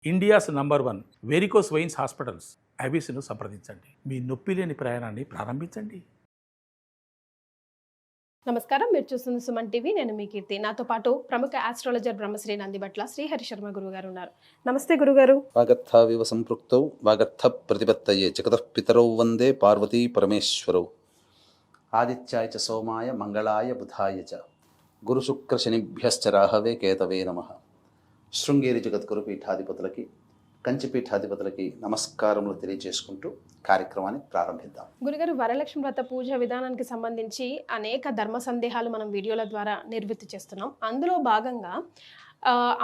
India's number 1 varicose veins hospitals ఐబీసీను సంప్రదించండి. మీ నొప్పి లేని ప్రయాణాన్ని ప్రారంభించండి. నమస్కారం, మీరు చూస్తున్న సుమన్ టీవీ. నేను మీ కీర్తి. నాతో పాటు ప్రముఖ ఆస్ట్రాలజర్ బ్రహ్మశ్రీ నందిబట్ల శ్రీహరి శర్మ గురుగారు ఉన్నారు. నమస్తే గురుగారు. వాగర్థావివ సంపృక్తౌ వాగర్థ ప్రతిపత్తయే జగతః పితరౌ వందే పార్వతీ పరమేశ్వరౌ. ఆదిత్యాయ చ సోమాయ మంగళాయ బుధాయ చ గురు శుక్ర శనిభ్యశ్చ రాహవే కేతవే నమః. శృంగేరి జగద్గురు పీఠాధిపతులకి, కంచి పీఠాధిపతులకి నమస్కారములు తెలియజేసుకుంటూ కార్యక్రమాన్ని ప్రారంభిద్దాం. గురుగారు, వరలక్ష్మి వ్రత పూజ విధానానికి సంబంధించి అనేక ధర్మ సందేహాలు మనం వీడియోల ద్వారా నిర్వృత్తి చేస్తున్నాం. అందులో భాగంగా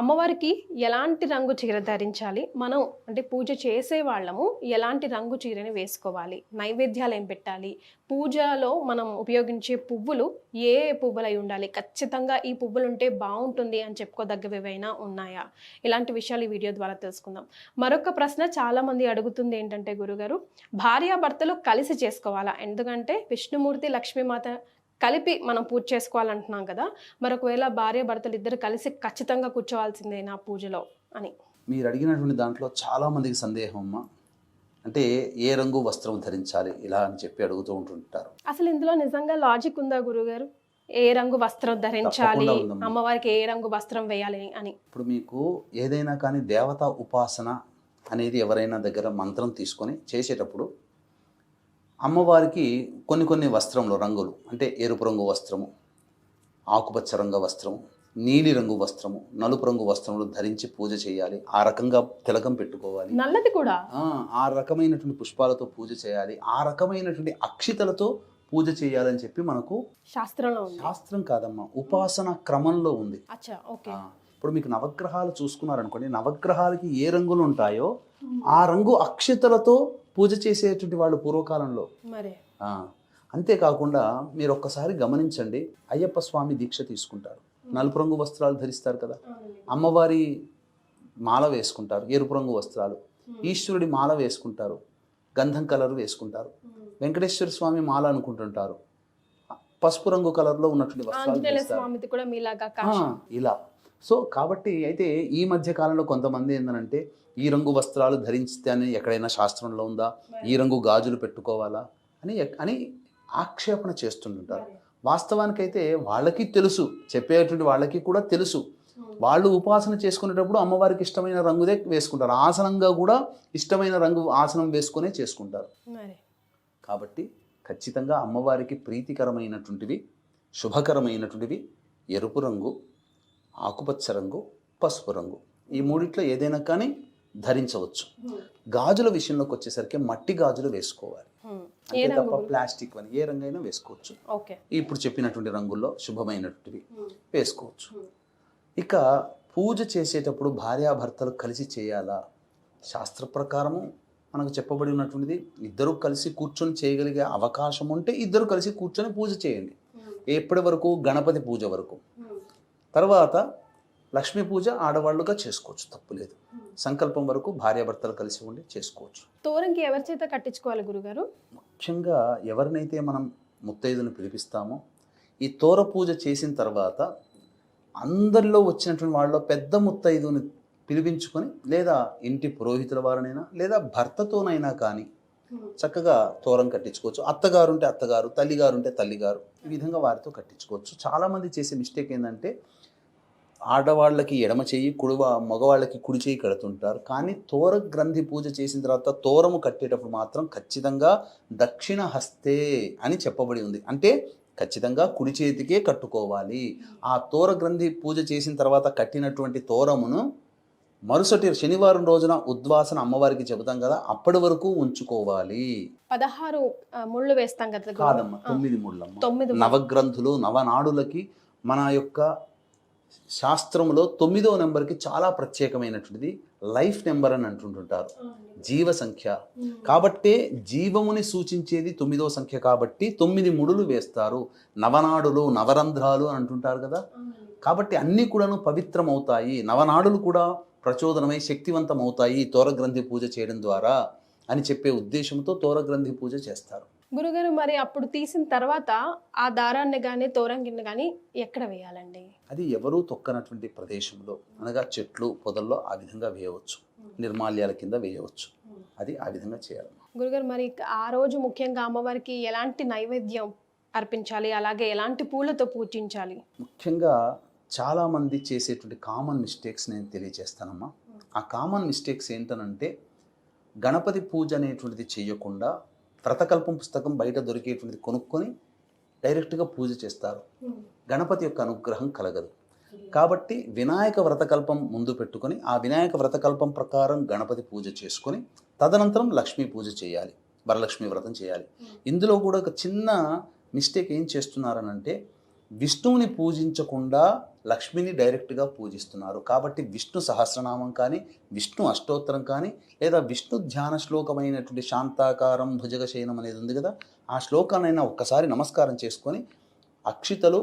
అమ్మవారికి ఎలాంటి రంగు చీర ధరించాలి, మనం అంటే పూజ చేసే వాళ్ళము ఎలాంటి రంగు చీరని వేసుకోవాలి, నైవేద్యాలు ఏం పెట్టాలి, పూజలో మనం ఉపయోగించే పువ్వులు ఏ పువ్వులు అయి ఉండాలి, ఖచ్చితంగా ఈ పువ్వులు ఉంటే బాగుంటుంది అని చెప్పుకోదగ్గవి ఏవైనా ఉన్నాయా, ఇలాంటి విషయాలు ఈ వీడియో ద్వారా తెలుసుకుందాం. మరొక ప్రశ్న చాలామంది అడుగుతుంది ఏంటంటే గురుగారు, భార్యాభర్తలు కలిసి చేసుకోవాలా? ఎందుకంటే విష్ణుమూర్తి లక్ష్మీమాత కలిపి మనం పూజ చేసుకోవాలంటున్నాం కదా, మరొకవేళ భార్య భర్తలు ఇద్దరు కలిసి ఖచ్చితంగా కూర్చోవాల్సిందేనా పూజలో అని మీరు అడిగినటువంటి దాంట్లో చాలామందికి సందేహం అమ్మా. అంటే ఏ రంగు వస్త్రం ధరించాలి ఇలా అని చెప్పి అడుగుతూ ఉంటుంటారు. అసలు ఇందులో నిజంగా లాజిక్ ఉందా గురుగారు? ఏ రంగు వస్త్రం ధరించాలి, అమ్మవారికి ఏ రంగు వస్త్రం వేయాలి అని? ఇప్పుడు మీకు ఏదైనా కానీ దేవతా ఉపాసన అనేది ఎవరైనా దగ్గర మంత్రం తీసుకొని చేసేటప్పుడు అమ్మవారికి కొన్ని వస్త్రంలో రంగులు, అంటే ఎరుపు రంగు వస్త్రము, ఆకుపచ్చ రంగు వస్త్రము, నీలి రంగు వస్త్రము, నలుపు రంగు వస్త్రములు ధరించి పూజ చేయాలి. ఆ రకంగా తిలకం పెట్టుకోవాలి. నల్లది కూడా ఆ రకమైనటువంటి పుష్పాలతో పూజ చేయాలి. ఆ రకమైనటువంటి అక్షితలతో పూజ చేయాలని చెప్పి మనకు శాస్త్రంలో ఉంది. శాస్త్రం కాదమ్మా, ఉపాసన క్రమంలో ఉంది. ఇప్పుడు మీకు నవగ్రహాలు చూసుకున్నారనుకోండి, నవగ్రహాలకి ఏ రంగులు ఉంటాయో ఆ రంగు అక్షితలతో పూజ చేసేటువంటి వాళ్ళు పూర్వకాలంలో. అంతేకాకుండా మీరు ఒక్కసారి గమనించండి, అయ్యప్ప స్వామి దీక్ష తీసుకుంటారు, నలుపు రంగు వస్త్రాలు ధరిస్తారు కదా, అమ్మవారి మాల వేసుకుంటారు, ఎరుపు రంగు వస్త్రాలు, ఈశ్వరుడి మాల వేసుకుంటారు, గంధం కలర్ వేసుకుంటారు, వెంకటేశ్వర స్వామి మాల అనుకుంటుంటారు, పసుపు రంగు కలర్లో ఉన్నటువంటి వస్త్రాలు ఇలా. సో కాబట్టి అయితే ఈ మధ్య కాలంలో కొంతమంది ఏంటంటే, ఈ రంగు వస్త్రాలు ధరిస్తే అని ఎక్కడైనా శాస్త్రంలో ఉందా, ఈ రంగు గాజులు పెట్టుకోవాలా అని ఆక్షేపణ చేస్తుంటారు. వాస్తవానికైతే వాళ్ళకి తెలుసు, చెప్పేటువంటి వాళ్ళకి కూడా తెలుసు, వాళ్ళు ఉపాసన చేసుకునేటప్పుడు అమ్మవారికి ఇష్టమైన రంగుదే వేసుకుంటారు. ఆసనంగా కూడా ఇష్టమైన రంగు ఆసనం వేసుకునే చేసుకుంటారు. కాబట్టి ఖచ్చితంగా అమ్మవారికి ప్రీతికరమైనటువంటివి, శుభకరమైనటువంటివి ఎరుపు రంగు, ఆకుపచ్చ రంగు, పసుపు రంగు, ఈ మూడిట్లో ఏదైనా కానీ ధరించవచ్చు. గాజుల విషయంలోకి వచ్చేసరికి మట్టి గాజులు వేసుకోవాలి, అంతే తప్ప ప్లాస్టిక్ అని ఏ రంగైనా వేసుకోవచ్చు. ఇప్పుడు చెప్పినటువంటి రంగుల్లో శుభమైనటువంటివి వేసుకోవచ్చు. ఇక పూజ చేసేటప్పుడు భార్యాభర్తలు కలిసి చేయాలా? శాస్త్ర ప్రకారము మనకు చెప్పబడి ఉన్నటువంటిది, ఇద్దరు కలిసి కూర్చొని చేయగలిగే అవకాశం ఉంటే ఇద్దరు కలిసి కూర్చొని పూజ చేయండి. ఎప్పటి వరకు? గణపతి పూజ వరకు. తర్వాత లక్ష్మీ పూజ ఆడవాళ్ళుగా చేసుకోవచ్చు, తప్పులేదు. సంకల్పం వరకు భార్యాభర్తలు కలిసి ఉండి చేసుకోవచ్చు. తోరంకి ఎవరి చేత కట్టించుకోవాలి గురుగారు? ముఖ్యంగా ఎవరినైతే మనం ముత్తైదును పిలిపిస్తామో, ఈ తోర పూజ చేసిన తర్వాత అందరిలో వచ్చినటువంటి వాళ్ళలో పెద్ద ముత్తైదుని పిలిపించుకొని, లేదా ఇంటి పురోహితుల వారినైనా లేదా భర్తతోనైనా కానీ చక్కగా తోరం కట్టించుకోవచ్చు. అత్తగారు ఉంటే అత్తగారు, తల్లిగారు ఉంటే తల్లిగారు, ఈ విధంగా వారితో కట్టించుకోవచ్చు. చాలామంది చేసే మిస్టేక్ ఏంటంటే, ఆడవాళ్ళకి ఎడమ చెయ్యి, మగవాళ్ళకి కుడి చెయ్యి కడుతుంటారు. కానీ తోర గ్రంథి పూజ చేసిన తర్వాత తోరము కట్టేటప్పుడు మాత్రం ఖచ్చితంగా దక్షిణ హస్తే అని చెప్పబడి ఉంది. అంటే ఖచ్చితంగా కుడి చేతికే కట్టుకోవాలి. ఆ తోర గ్రంథి పూజ చేసిన తర్వాత కట్టినటువంటి తోరమును మరుసటి శనివారం రోజున ఉద్వాసన అమ్మవారికి చెబుతాం కదా, అప్పటి వరకు ఉంచుకోవాలి. 16 ముళ్ళు వేస్తాం కదా? కాదమ్మా, 9 ముళ్ళమ్మ. నవగ్రంథులు, నవనాడులకి మన యొక్క శాస్త్రంలో 9వ నెంబర్కి చాలా ప్రత్యేకమైనటువంటిది లైఫ్ నెంబర్ అని అంటుంటుంటారు, జీవ సంఖ్య. కాబట్టే జీవముని సూచించేది 9వ సంఖ్య కాబట్టి 9 ముడులు వేస్తారు. నవనాడులు, నవరంధ్రాలు అని అంటుంటారు కదా. కాబట్టి అన్నీ కూడాను పవిత్రమవుతాయి, నవనాడులు కూడా ప్రచోదనమై శక్తివంతం అవుతాయి తోరగ్రంథి పూజ చేయడం ద్వారా అని చెప్పే ఉద్దేశంతో తోరగ్రంథి పూజ చేస్తారు. గురుగారు, మరి అప్పుడు తీసిన తర్వాత ఆ దారాన్ని కానీ తోరంగిని కానీ ఎక్కడ వేయాలండి? అది ఎవరూ తొక్కనటువంటి ప్రదేశంలో అనగా చెట్లు పొదల్లో ఆ విధంగా వేయవచ్చు, నిర్మాల్యాల కింద వేయవచ్చు. అది ఆ విధంగా చేయాలి. గురుగారు, మరి ఆ రోజు ముఖ్యంగా అమ్మవారికి ఎలాంటి నైవేద్యం అర్పించాలి, అలాగే ఎలాంటి పూలతో పూజించాలి? ముఖ్యంగా చాలామంది చేసేటువంటి కామన్ మిస్టేక్స్ నేను తెలియజేస్తానమ్మా. ఆ కామన్ మిస్టేక్స్ ఏంటనంటే గణపతి పూజ అనేటువంటిది చేయకుండా వ్రతకల్పం పుస్తకం బయట దొరికేటువంటిది కొనుక్కొని డైరెక్ట్గా పూజ చేస్తారు. గణపతి యొక్క అనుగ్రహం కలగదు. కాబట్టి వినాయక వ్రతకల్పం ముందు పెట్టుకొని ఆ వినాయక వ్రతకల్పం ప్రకారం గణపతి పూజ చేసుకొని తదనంతరం లక్ష్మీ పూజ చేయాలి, వరలక్ష్మి వ్రతం చేయాలి. ఇందులో కూడా ఒక చిన్న మిస్టేక్ ఏం చేస్తున్నారనంటే విష్ణువుని పూజించకుండా లక్ష్మిని డైరెక్ట్గా పూజిస్తున్నారు. కాబట్టి విష్ణు సహస్రనామం కానీ, విష్ణు అష్టోత్తరం కానీ, లేదా విష్ణు ధ్యాన శ్లోకమైనటువంటి శాంతాకారం భుజగశయనం అనేది ఉంది కదా, ఆ శ్లోకానైనా ఒక్కసారి నమస్కారం చేసుకొని అక్షితలు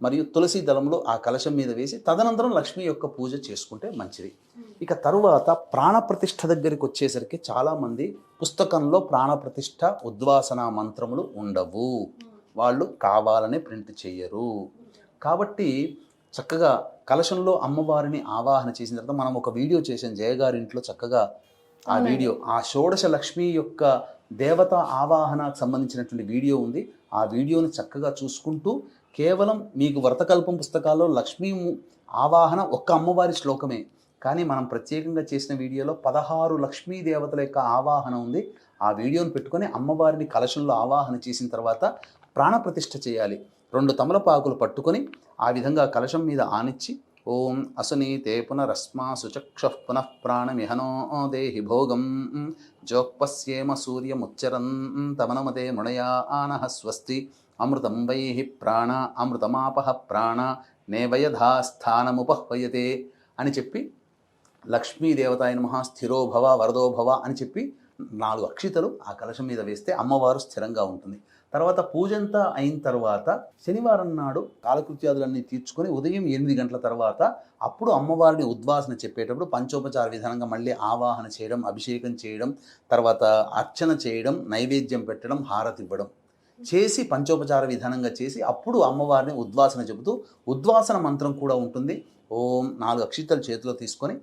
మరియు తులసి దళంలో ఆ కలశం మీద వేసి తదనంతరం లక్ష్మి యొక్క పూజ చేసుకుంటే మంచిది. ఇక తరువాత ప్రాణప్రతిష్ఠ దగ్గరికి వచ్చేసరికి చాలామంది పుస్తకంలో ప్రాణప్రతిష్ఠ ఉద్వాసన మంత్రములు ఉండవు, వాళ్ళు కావాలనే ప్రింట్ చేయరు. కాబట్టి చక్కగా కలశంలో అమ్మవారిని ఆవాహన చేసిన తర్వాత మనం ఒక వీడియో చేసాం జయగారింట్లో, చక్కగా ఆ వీడియో ఆ షోడశ లక్ష్మి యొక్క దేవత ఆవాహనకు సంబంధించినటువంటి వీడియో ఉంది. ఆ వీడియోని చక్కగా చూసుకుంటూ కేవలం మీకు వ్రతకల్పం పుస్తకాల్లో లక్ష్మీ ఆవాహన ఒక్క అమ్మవారి శ్లోకమే, కానీ మనం ప్రత్యేకంగా చేసిన వీడియోలో 16 లక్ష్మీ దేవతల యొక్క ఆవాహన ఉంది. ఆ వీడియోని పెట్టుకొని అమ్మవారిని కలశంలో ఆవాహన చేసిన తర్వాత ప్రాణప్రతిష్ఠ చేయాలి. 2 తమలపాకులు పట్టుకొని ఆ విధంగా కలశం మీద ఆనిచ్చి ఓం అసునీతే పునరస్మా సుచక్ష పునః ప్రాణమిహనో దేహి భోగం జోక్పస్యేమ సూర్యముచ్చరన్ తమనమతే ముణయా ఆనః స్వస్తి అమృతం వైహి ప్రాణ అమృతమాపహ ప్రాణ నేవయధాస్థానముపహ్వయతే అని చెప్పి లక్ష్మీదేవతాయ నమః స్థిరో భవ వరదో భవ అని చెప్పి 4 అక్షితలు ఆ కలశం మీద వేస్తే అమ్మవారు స్థిరంగా ఉంటుంది. తర్వాత పూజంతా అయిన తర్వాత శనివారం నాడు కాలకృత్యాదులన్నీ తీర్చుకొని ఉదయం 8 గంటల తర్వాత అప్పుడు అమ్మవారిని ఉద్వాసన చెప్పేటప్పుడు పంచోపచార విధానంగా మళ్ళీ ఆవాహన చేయడం, అభిషేకం చేయడం, తర్వాత అర్చన చేయడం, నైవేద్యం పెట్టడం, హారతి ఇవ్వడం చేసి పంచోపచార విధానంగా చేసి అప్పుడు అమ్మవారిని ఉద్వాసన చెబుతూ ఉద్వాసన మంత్రం కూడా ఉంటుంది. ఓం 4 అక్షితలు చేతిలో తీసుకొని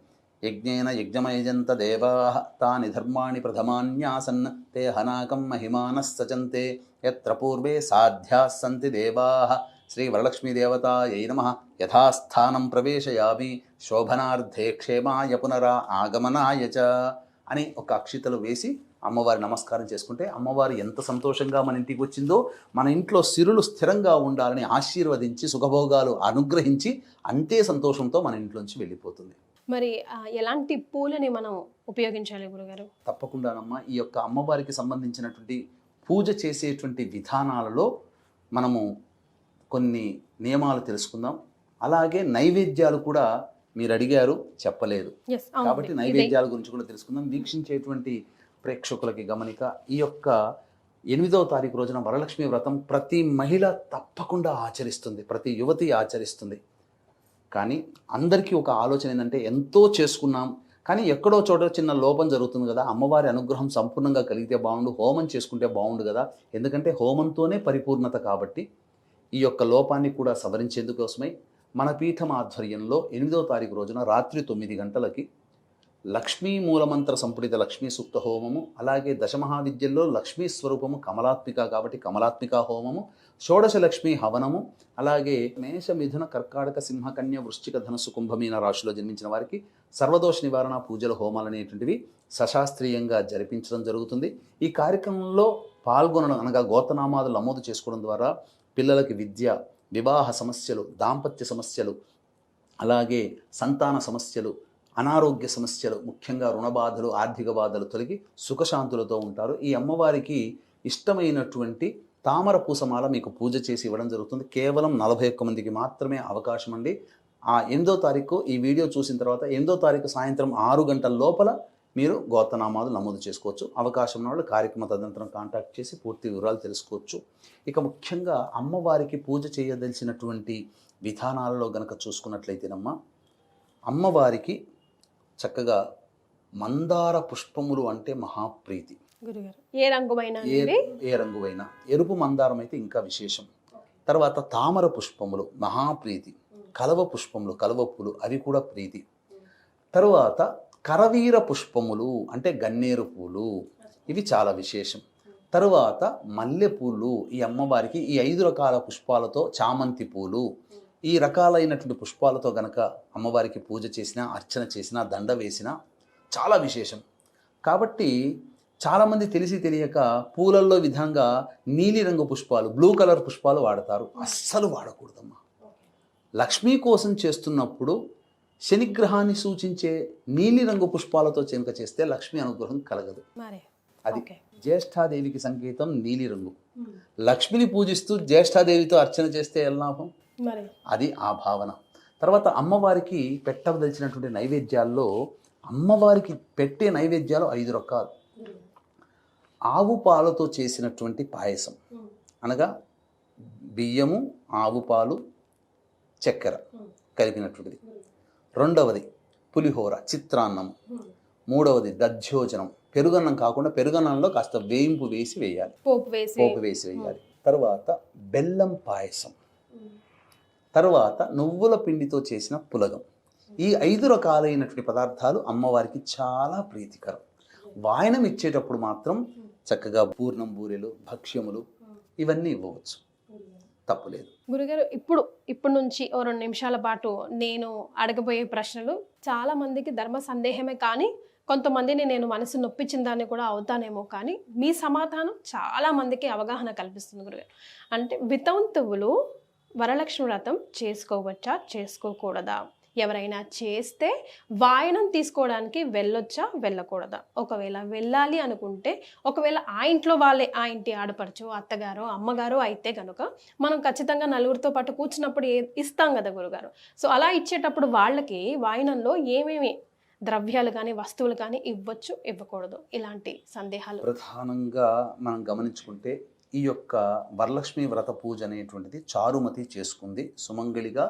యజ్ఞేన యజ్ఞమయజంత దేవాః తాని ధర్మాణి ప్రథమాన్యాసన్ తే హనాకం మహిమానః సచంతే యత్ర పూర్వే సాధ్యాః సంతి దేవాః శ్రీ వరలక్ష్మీదేవతాయై నమః యథాస్థానం ప్రవేశయామి శోభనార్థే క్షేమాయ పునరా ఆగమనాయ చ అని ఒక అక్షితలు వేసి అమ్మవారి నమస్కారం చేసుకుంటే అమ్మవారు ఎంత సంతోషంగా మన ఇంటికి వచ్చిందో, మన ఇంట్లో సిరులు స్థిరంగా ఉండాలని ఆశీర్వదించి సుఖభోగాలు అనుగ్రహించి అంతే సంతోషంతో మన ఇంట్లోంచి వెళ్ళిపోతుంది. మరి ఎలాంటి పూలని మనం ఉపయోగించాలి గురుగారు? తప్పకుండానమ్మా, ఈ యొక్క అమ్మవారికి సంబంధించినటువంటి పూజ చేసేటువంటి విధానాలలో మనము కొన్ని నియమాలు తెలుసుకుందాం. అలాగే నైవేద్యాలు కూడా మీరు అడిగారు, చెప్పలేదు కాబట్టి నైవేద్యాల గురించి కూడా తెలుసుకుందాం. వీక్షించేటువంటి ప్రేక్షకులకి గమనిక, ఈ యొక్క 8వ తారీఖు రోజున వరలక్ష్మి వ్రతం ప్రతి మహిళ తప్పకుండా ఆచరిస్తుంది, ప్రతి యువతి ఆచరిస్తుంది. కానీ అందరికీ ఒక ఆలోచన ఏంటంటే ఎంతో చేసుకున్నాం కానీ ఎక్కడో చోట చిన్న లోపం జరుగుతుంది కదా, అమ్మవారి అనుగ్రహం సంపూర్ణంగా కలిగితే బాగుండు, హోమం చేసుకుంటే బాగుండు కదా, ఎందుకంటే హోమంతోనే పరిపూర్ణత. కాబట్టి ఈ యొక్క లోపాన్ని కూడా సవరించేందుకోసమై మన పీఠం ఆధ్వర్యంలో 8వ తారీఖు రోజున రాత్రి 9 గంటలకి లక్ష్మీ మూలమంత్ర సంపుటిత లక్ష్మీ సూక్త హోమము, అలాగే దశమహావిద్యల్లో లక్ష్మీ స్వరూపము కమలాత్మిక కాబట్టి కమలాత్మిక హోమము, షోడశ లక్ష్మీ హవనము, అలాగే మేష మిథున కర్కాటక సింహ కన్య వృశ్చిక ధనుస్సు కుంభమీన రాశిలో జన్మించిన వారికి సర్వదోష నివారణ పూజల హోమాలు అనేటువంటివి సశాస్త్రీయంగా జరిపించడం జరుగుతుంది. ఈ కార్యక్రమంలో పాల్గొనడం అనగా గోత్రనామాలు నమోదు చేసుకోవడం ద్వారా పిల్లలకి విద్య, వివాహ సమస్యలు, దాంపత్య సమస్యలు, అలాగే సంతాన సమస్యలు, అనారోగ్య సమస్యలు, ముఖ్యంగా రుణ బాధలు, ఆర్థిక బాధలు తొలగి సుఖశాంతులతో ఉంటారు. ఈ అమ్మవారికి ఇష్టమైనటువంటి తామర పూసమాల మీకు పూజ చేసి ఇవ్వడం జరుగుతుంది. కేవలం 41 మందికి మాత్రమే అవకాశం అండి. ఆ 8వ తారీఖు ఈ వీడియో చూసిన తర్వాత 8వ తారీఖు సాయంత్రం 6 గంటల లోపల మీరు గోత్రనామాలు నమోదు చేసుకోవచ్చు. అవకాశం ఉన్న వాళ్ళు కార్యక్రమ తదనంతరం కాంటాక్ట్ చేసి పూర్తి వివరాలు తెలుసుకోవచ్చు. ఇక ముఖ్యంగా అమ్మవారికి పూజ చేయదలిచినటువంటి విధానాలలో గనక చూసుకున్నట్లయితేనమ్మా, అమ్మవారికి చక్కగా మందార పుష్పములు అంటే మహాప్రీతి. గురుగారు, ఏ రంగువైనా ఏ రంగువైనా, ఎరుపు మందారం అయితే ఇంకా విశేషం. తర్వాత తామర పుష్పములు మహాప్రీతి, కలవ పుష్పములు, కలవ పూలు అవి కూడా ప్రీతి. తరువాత కరవీర పుష్పములు అంటే గన్నేరు పూలు, ఇవి చాలా విశేషం. తరువాత మల్లెపూలు, ఈ అమ్మవారికి ఈ 5 రకాల పుష్పాలతో, చామంతి పూలు, ఈ రకాలైనటువంటి పుష్పాలతో గనక అమ్మవారికి పూజ చేసినా, అర్చన చేసినా, దండ వేసినా చాలా విశేషం. కాబట్టి చాలామంది తెలిసి తెలియక పూలల్లో విధంగా నీలిరంగు పుష్పాలు, బ్లూ కలర్ పుష్పాలు వాడతారు. అస్సలు వాడకూడదమ్మా. లక్ష్మీ కోసం చేస్తున్నప్పుడు శనిగ్రహాన్ని సూచించే నీలిరంగు పుష్పాలతో చెనక చేస్తే లక్ష్మీ అనుగ్రహం కలగదు. అది జ్యేష్ఠాదేవికి సంకేతం నీలిరంగు. లక్ష్మిని పూజిస్తూ జ్యేష్ఠాదేవితో అర్చన చేస్తే ఎలా లాభం? అది ఆ భావన. తర్వాత అమ్మవారికి పెట్టవలసినటువంటి నైవేద్యాల్లో అమ్మవారికి పెట్టే నైవేద్యాలు 5 రకాలు. ఆవు పాలతో చేసినటువంటి పాయసం, అనగా బియ్యము, ఆవు పాలు, చక్కెర కలిపినటువంటిది. రెండవది పులిహోర, చిత్రాన్నము. మూడవది దధ్యోజనం, పెరుగన్నం కాకుండా పెరుగన్నంలో కాస్త వేయింపు వేసి వేయాలి, పోపు వేసి వేయాలి. తర్వాత బెల్లం పాయసం, తర్వాత నువ్వుల పిండితో చేసిన పులగం. ఈ 5 రకాలైనటువంటి పదార్థాలు అమ్మవారికి చాలా ప్రీతికరం. వాయనం ఇచ్చేటప్పుడు మాత్రం చక్కగా పూర్ణం, బూరెలు, భక్ష్యములు ఇవన్నీ ఇవ్వవచ్చు, తప్పులేదు. గురుగారు, ఇప్పుడు నుంచి ఓ 2 నిమిషాల పాటు నేను అడగబోయే ప్రశ్నలు చాలా మందికి ధర్మ సందేహమే, కానీ కొంతమందిని నేను మనసు నొప్పించిన దాన్ని కూడా అవుతానేమో, కానీ మీ సమాధానం చాలా మందికి అవగాహన కల్పిస్తుంది గురుగారు. అంటే వితంతువులు వరలక్ష్మి వ్రతం చేసుకోవచ్చా, చేసుకోకూడదా? ఎవరైనా చేస్తే వాయనం తీసుకోవడానికి వెళ్ళొచ్చా, వెళ్ళకూడదా? ఒకవేళ వెళ్ళాలి అనుకుంటే, ఒకవేళ ఆ ఇంట్లో వాళ్ళే, ఆ ఇంటి ఆడపడుచు, అత్తగారో, అమ్మగారో అయితే కనుక మనం ఖచ్చితంగా నలుగురితో పాటు కూర్చున్నప్పుడు ఇస్తాం కదా గురుగారు. సో అలా ఇచ్చేటప్పుడు వాళ్ళకి వాయనంలో ఏమేమి ద్రవ్యాలు కానీ, వస్తువులు కానీ ఇవ్వచ్చు, ఇవ్వకూడదు, ఇలాంటి సందేహాలు ప్రధానంగా మనం గమనించుకుంటే, ఈ యొక్క వరలక్ష్మి వ్రత పూజ అనేటువంటిది చారుమతి చేసుకుంది సుమంగళిగా,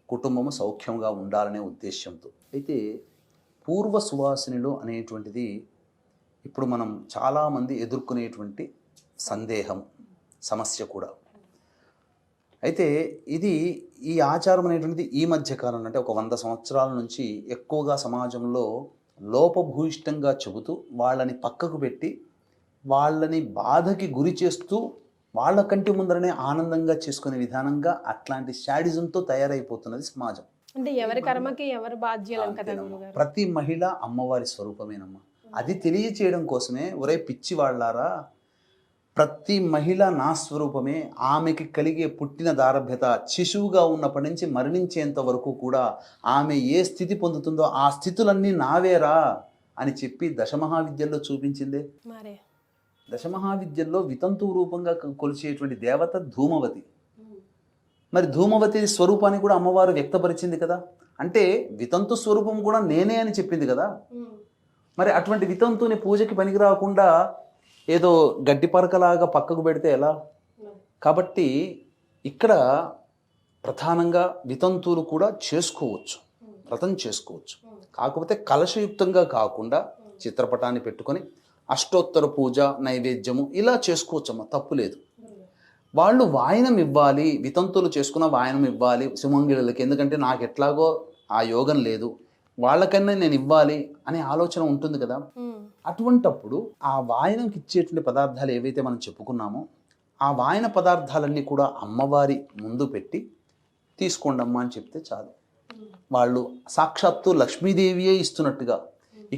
కుటుంబము సౌఖ్యంగా ఉండాలనే ఉద్దేశంతో. అయితే పూర్వ సువాసినిలు అనేటువంటిది ఇప్పుడు మనం చాలామంది ఎదుర్కొనేటువంటి సందేహం, సమస్య కూడా. అయితే ఈ ఆచారం అనేటువంటిది ఈ మధ్యకాలంలో, అంటే ఒక 100 సంవత్సరాల నుంచి ఎక్కువగా సమాజంలో లోపభూయిష్టంగా చెబుతూ వాళ్ళని పక్కకు పెట్టి వాళ్ళని బాధకి గురి చేస్తూ వాళ్ళ కంటి ముందరనే ఆనందంగా చేసుకునే విధానంగా అట్లాంటి శాడిజంతో తయారైపోతున్నది సమాజం. అంటే ఎవరి కర్మకి ఎవరు బాధ్యులం కదా. ప్రతి మహిళ అమ్మవారి స్వరూపమేనమ్మా. అది తెలియచేయడం కోసమే, ఒరే పిచ్చి వాళ్ళారా, ప్రతి మహిళ నా స్వరూపమే, ఆమెకి కలిగే పుట్టిన దారభ్యత శిశువుగా ఉన్నప్పటి నుంచి మరణించేంత వరకు కూడా ఆమె ఏ స్థితి పొందుతుందో ఆ స్థితులన్నీ నావేరా అని చెప్పి దశమహావిద్యల్లో చూపించిందే. దశమహావిద్యల్లో వితంతు రూపంగా కొలిచేటువంటి దేవత ధూమవతి. మరి ధూమవతి స్వరూపాన్ని కూడా అమ్మవారు వ్యక్తపరిచింది కదా. అంటే వితంతు స్వరూపం కూడా నేనే అని చెప్పింది కదా. మరి అటువంటి వితంతుని పూజకి పనికి రాకుండా ఏదో గడ్డి పరకలాగా పక్కకు పెడితే ఎలా? కాబట్టి ఇక్కడ ప్రధానంగా వితంతువులు కూడా చేసుకోవచ్చు, వ్రతం చేసుకోవచ్చు. కాకపోతే కలశయుక్తంగా కాకుండా చిత్రపటాన్ని పెట్టుకొని అష్టోత్తర పూజ, నైవేద్యము ఇలా చేసుకోవచ్చమ్మా, తప్పు లేదు. వాళ్ళు వాయనం ఇవ్వాలి, వితంతులు చేసుకున్న వాయనం ఇవ్వాలి సుమంగిళులకి, ఎందుకంటే నాకు ఎట్లాగో ఆ యోగం లేదు, వాళ్ళకన్నా నేను ఇవ్వాలి అనే ఆలోచన ఉంటుంది కదా. అటువంటప్పుడు ఆ వాయనంకి ఇచ్చేటువంటి పదార్థాలు ఏవైతే మనం చెప్పుకున్నామో ఆ వాయన పదార్థాలన్నీ కూడా అమ్మవారి ముందు పెట్టి తీసుకోండమ్మా అని చెప్తే చాలు. వాళ్ళు సాక్షాత్తు లక్ష్మీదేవియే ఇస్తున్నట్టుగా.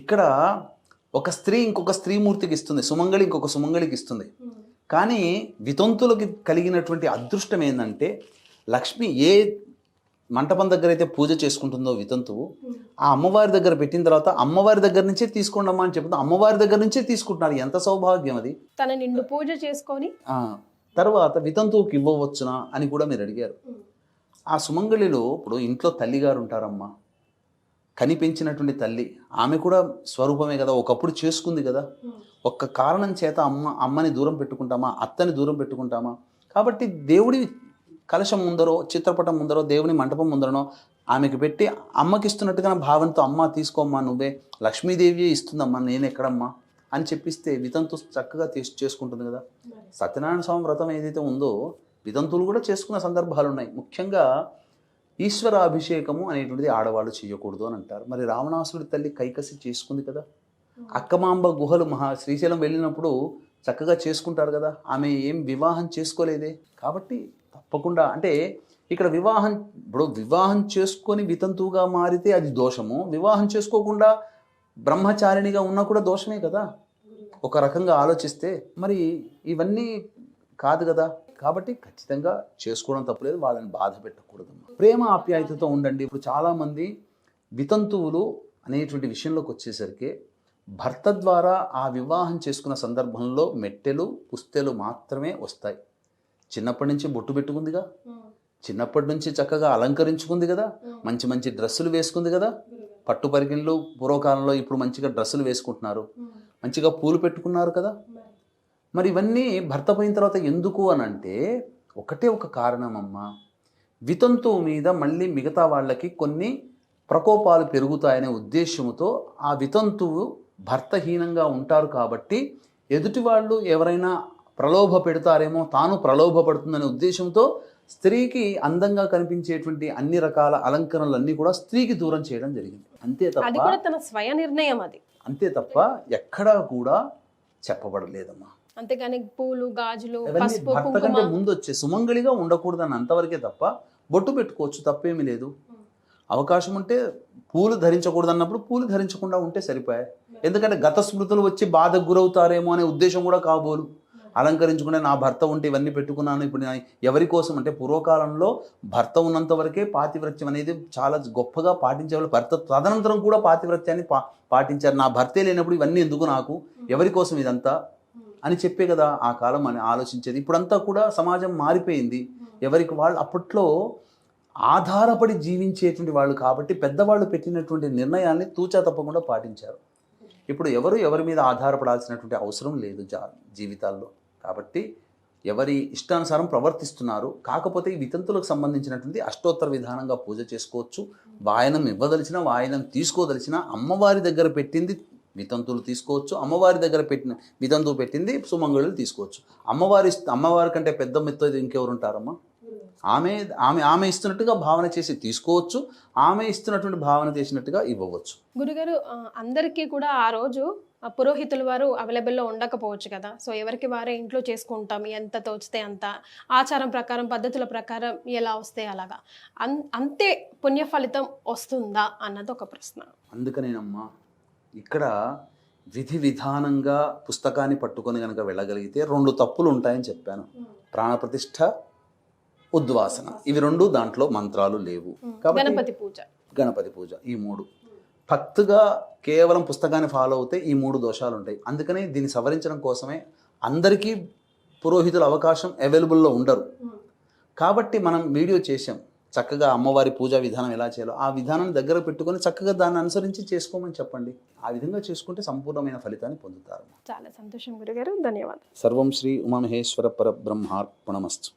ఇక్కడ ఒక స్త్రీ ఇంకొక స్త్రీమూర్తికి ఇస్తుంది, సుమంగళి ఇంకొక సుమంగళికి ఇస్తుంది. కానీ వితంతులకి కలిగినటువంటి అదృష్టం ఏంటంటే, లక్ష్మి ఏ మంటపం దగ్గర అయితే పూజ చేసుకుంటుందో వితంతువు, ఆ అమ్మవారి దగ్గర పెట్టిన తర్వాత అమ్మవారి దగ్గర నుంచే తీసుకోండమ్మా అని చెప్తుంది. అమ్మవారి దగ్గర నుంచే తీసుకుంటున్నారు. ఎంత సౌభాగ్యం అది. తన నిండు పూజ చేసుకొని తర్వాత వితంతువుకి ఇవ్వవచ్చునా అని కూడా మీరు అడిగారు. ఆ సుమంగళిలో ఇప్పుడు ఇంట్లో తల్లిగారు ఉంటారమ్మా, కనిపెంచినటువంటి తల్లి, ఆమె కూడా స్వరూపమే కదా, ఒకప్పుడు చేసుకుంది కదా. ఒక్క కారణం చేత అమ్మని దూరం పెట్టుకుంటామా, అత్తని దూరం పెట్టుకుంటామా? కాబట్టి దేవుడి కలశం ముందరో, చిత్రపటం ముందరో, దేవుని మంటపం ముందరనో ఆమెకి పెట్టి అమ్మకి ఇస్తున్నట్టుగా భావంతో, అమ్మ తీసుకోమ్మా, నువ్వే లక్ష్మీదేవియే ఇస్తుందమ్మా, నేను ఎక్కడమ్మా అని చెప్పిస్తే వితంతు చక్కగా చేసుకుంటుంది కదా. సత్యనారాయణ స్వామి వ్రతం ఏదైతే ఉందో వితంతువులు కూడా చేసుకున్న సందర్భాలు ఉన్నాయి. ముఖ్యంగా ఈశ్వరాభిషేకము అనేటువంటిది ఆడవాళ్ళు చేయకూడదు అని అంటారు. మరి రావణాసుడి తల్లి కైకసి చేసుకుంది కదా. అక్కమాంబ గుహలు శ్రీశైలం వెళ్ళినప్పుడు చక్కగా చేసుకుంటారు కదా. ఆమె ఏం వివాహం చేసుకోలేదే. కాబట్టి తప్పకుండా అంటే ఇక్కడ వివాహం చేసుకొని వితంతువుగా మారితే అది దోషము, వివాహం చేసుకోకుండా బ్రహ్మచారిణిగా ఉన్నా కూడా దోషమే కదా ఒక రకంగా ఆలోచిస్తే. మరి ఇవన్నీ కాదు కదా. కాబట్టి ఖచ్చితంగా చేసుకోవడం తప్పులేదు, వాళ్ళని బాధ పెట్టకూడదు. ప్రేమ ఆప్యాయతతో ఉండండి. ఇప్పుడు చాలామంది వితంతువులు అనేటువంటి విషయంలోకి వచ్చేసరికి భర్త ద్వారా ఆ వివాహం చేసుకున్న సందర్భంలో మెట్టెలు పుస్తెలు మాత్రమే వస్తాయి. చిన్నప్పటి నుంచి బొట్టు పెట్టుకుందిగా, చిన్నప్పటి నుంచి చక్కగా అలంకరించుకుంది కదా, మంచి మంచి డ్రెస్సులు వేసుకుంది కదా. పట్టు పరిగిళ్ళు పూర్వకాలంలో ఇప్పుడు మంచిగా డ్రెస్సులు వేసుకుంటున్నారు, మంచిగా పూలు పెట్టుకున్నారు కదా. మరి ఇవన్నీ భర్త పోయిన తర్వాత ఎందుకు అని అంటే ఒకటే ఒక కారణం అమ్మా, వితంతువు మీద మళ్ళీ మిగతా వాళ్ళకి కొన్ని ప్రకోపాలు పెరుగుతాయనే ఉద్దేశంతో ఆ వితంతువు భర్తహీనంగా ఉంటారు. కాబట్టి ఎదుటి వాళ్ళు ఎవరైనా ప్రలోభ పెడతారేమో, తాను ప్రలోభపడుతుందనే ఉద్దేశంతో స్త్రీకి అందంగా కనిపించేటువంటి అన్ని రకాల అలంకరణలన్నీ కూడా స్త్రీకి దూరం చేయడం జరిగింది. అది కూడా తన స్వయ నిర్ణయం. అంతే తప్ప ఎక్కడా కూడా చెప్పబడలేదమ్మా. అంతేగాని పూలు గాజులు భర్త కంటే ముందు వచ్చే సుమంగళిగా ఉండకూడదని అంతవరకే తప్ప బొట్టు పెట్టుకోవచ్చు, తప్పేమీ లేదు. అవకాశం ఉంటే పూలు ధరించకూడదు అన్నప్పుడు పూలు ధరించకుండా ఉంటే సరిపోయాయి. ఎందుకంటే గత స్మృతులు వచ్చి బాధకు గురవుతారేమో అనే ఉద్దేశం కూడా కాబోలు. అలంకరించుకునే నా భర్త ఉంటే ఇవన్నీ పెట్టుకున్నాను, ఇప్పుడు ఎవరి కోసం అంటే పూర్వకాలంలో భర్త ఉన్నంత వరకే పాతివ్రత్యం అనేది చాలా గొప్పగా పాటించేవాళ్ళు. భర్త తదనంతరం కూడా పాతివ్రత్యాన్ని పాటించారు. నా భర్తే లేనప్పుడు ఇవన్నీ ఎందుకు నాకు, ఎవరి కోసం ఇదంతా అని చెప్పే కదా ఆ కాలం అని ఆలోచించేది. ఇప్పుడంతా కూడా సమాజం మారిపోయింది. ఎవరికి వాళ్ళు అప్పట్లో ఆధారపడి జీవించేటువంటి వాళ్ళు కాబట్టి పెద్దవాళ్ళు పెట్టినటువంటి నిర్ణయాల్ని తూచా తప్పకుండా పాటించారు. ఇప్పుడు ఎవరి మీద ఆధారపడాల్సినటువంటి అవసరం లేదు జీవితాల్లో. కాబట్టి ఎవరి ఇష్టానుసారం ప్రవర్తిస్తున్నారు. కాకపోతే ఈ వితంతులకు సంబంధించినటువంటి అష్టోత్తర విధానంగా పూజ చేసుకోవచ్చు. వాయనం ఇవ్వదలిచిన, వాయనం తీసుకోదలిచిన అమ్మవారి దగ్గర పెట్టింది వితంతువులు తీసుకోవచ్చు, అమ్మవారి దగ్గర పెట్టిన వితంతువు పెట్టింది సుమంగళులు తీసుకోవచ్చు. అమ్మవారి కంటే పెద్ద మిత్త ఇంకెవరు ఉంటారమ్మా? ఆమె ఇస్తున్నట్టుగా భావన చేసి తీసుకోవచ్చు, ఆమె ఇస్తున్నటువంటి భావన చేసినట్టుగా ఇవ్వవచ్చు. గురుగారు, అందరికీ కూడా ఆ రోజు పురోహితుల వారు అవైలబుల్లో ఉండకపోవచ్చు కదా. సో ఎవరికి వారే ఇంట్లో చేసుకుంటాం, ఎంత తోచితే అంత, ఆచారం ప్రకారం పద్ధతుల ప్రకారం ఎలా వస్తే అలాగా, అంతే పుణ్య ఫలితం వస్తుందా అన్నది ఒక ప్రశ్న. అందుకనేనమ్మా ఇక్కడ విధి విధానంగా పుస్తకాన్ని పట్టుకొని కనుక వెళ్ళగలిగితే 2 తప్పులు ఉంటాయని చెప్పాను. ప్రాణప్రతిష్ఠ, ఉద్వాసన, ఇవి 2 దాంట్లో మంత్రాలు లేవు. కాబట్టి గణపతి పూజ ఈ 3 భక్తిగా కేవలం పుస్తకాన్ని ఫాలో అవుతే ఈ 3 దోషాలు ఉంటాయి. అందుకని దీన్ని సవరించడం కోసమే అందరికీ పురోహితుల అవకాశం అవైలబుల్లో ఉండరు. కాబట్టి మనం వీడియో చేసాం చక్కగా అమ్మవారి పూజా విధానం ఎలా చేయాలో ఆ విధానాన్ని దగ్గర పెట్టుకొని చక్కగా దాన్ని అనుసరించి చేసుకోమని చెప్పండి. ఆ విధంగా చేసుకుంటే సంపూర్ణమైన ఫలితాన్ని పొందుతారు. చాలా సంతోషం గురుగారు, ధన్యవాదాలు. సర్వం శ్రీ ఉమామహేశ్వర పరబ్రహ్మార్పణమస్తు.